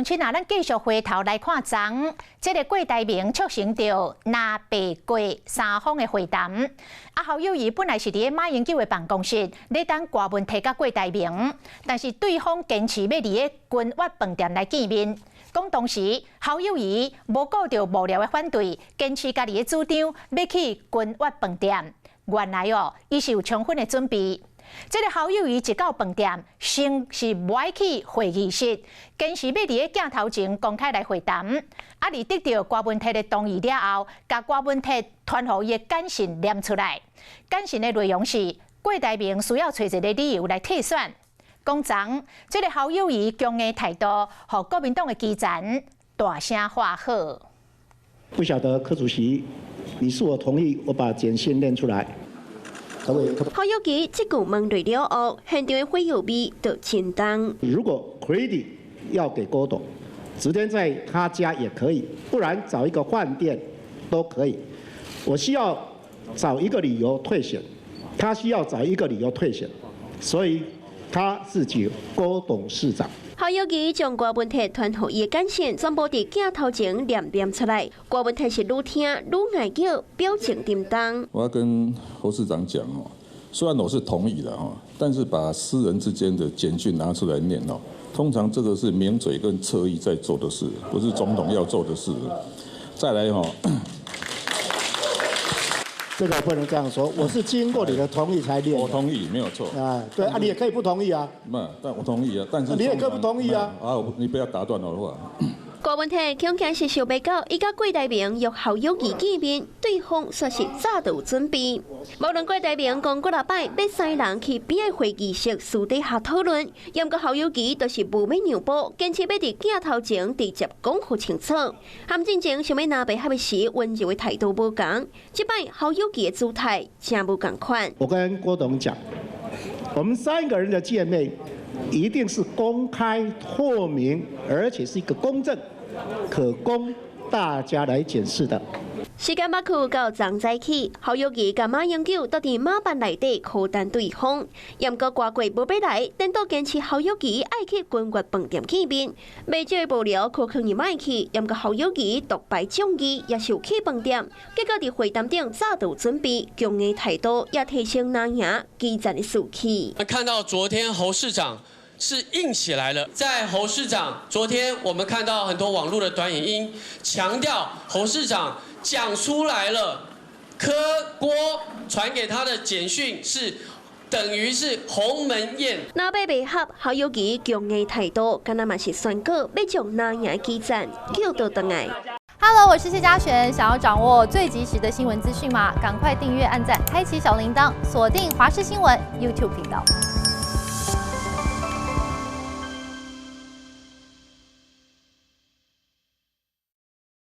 乡亲啊，咱继续回头来看昨这个郭台铭促成着南北郭三方的会谈。侯友宜本来是伫马英九的办公室咧等挂问题甲郭台铭，但是对方坚持要伫咧君悦饭店来见面。讲当时侯友宜无顾到幕僚的反对，坚持家己的主张要去君悦饭店。原来伊是有充分的准备。这个侯友宜一到饭店，先是无爱去会议室，坚持要伫咧镜头前公开来会谈。而得到郭文泰的同意了后，甲郭文泰传互伊的简讯念出来。简讯的内容是：郭台铭需要找一个理由来退选。讲昨这个侯友宜强硬态度，互国民党的基层大声话好。不晓得柯主席，你是否同意我把简讯念出来？侯友宜这句问对了后，现场的会友味就真重。如果 credit 要给郭董，直接在他家也可以，不然找一个饭店都可以。我需要找一个理由退选，他需要找一个理由退选，所以他是指郭董事长。侯友宜将郭文泰传互伊的简讯全部伫镜头前念出来，郭文泰是愈听愈爱叫，表情沉重。我要跟侯市长讲虽然我是同意的但是把私人之间的简讯拿出来念通常这个是名嘴跟侧翼在做的事，不是总统要做的事。再来这个不能这样说，我是经过你的同意才念。我同意，没有错。对你也可以不同意啊。但我同意啊，但是你也可以不同意啊。你不要打断我的话。郭文泰恐惊是想袂到，伊甲郭台铭约侯友宜见面，对方说是早就有准备。无论郭台铭讲几落摆要三人去边个会议室私底下讨论，毋过侯友宜都是无要让步，坚持要伫镜头前直接讲好清楚。和进前想要拿白合时温柔的态度无同，这摆侯友宜的姿态真无共款。我跟郭董讲，我们3个人的见面一定是公开透明，而且是一个公正、可供大家来检视的。时间把去到昨早起，侯友宜甲马英九都伫马班内底苦等对方，毋过挂过无要来，等到坚持侯友宜爱去君悦饭店见面。未少的幕僚可劝伊莫去，毋过侯友宜独排众议，也是有去饭店。结果伫会谈顶早就准备，强硬态度也提升拿赢基层的士气。看到昨天侯市长是硬起来了，在侯市长昨天我们看到很多网络的短影音，强调侯市长讲出来了，郭传给他的简讯是等于是鸿门宴。拿白袂合，侯友宜强硬态度，敢若嘛是宣告要将拿赢基层叫到倒来。Hello， 我是谢嘉璇，想要掌握最及时的新闻资讯吗？赶快订阅、按赞、开启小铃铛，锁定华视新闻 YouTube 频道。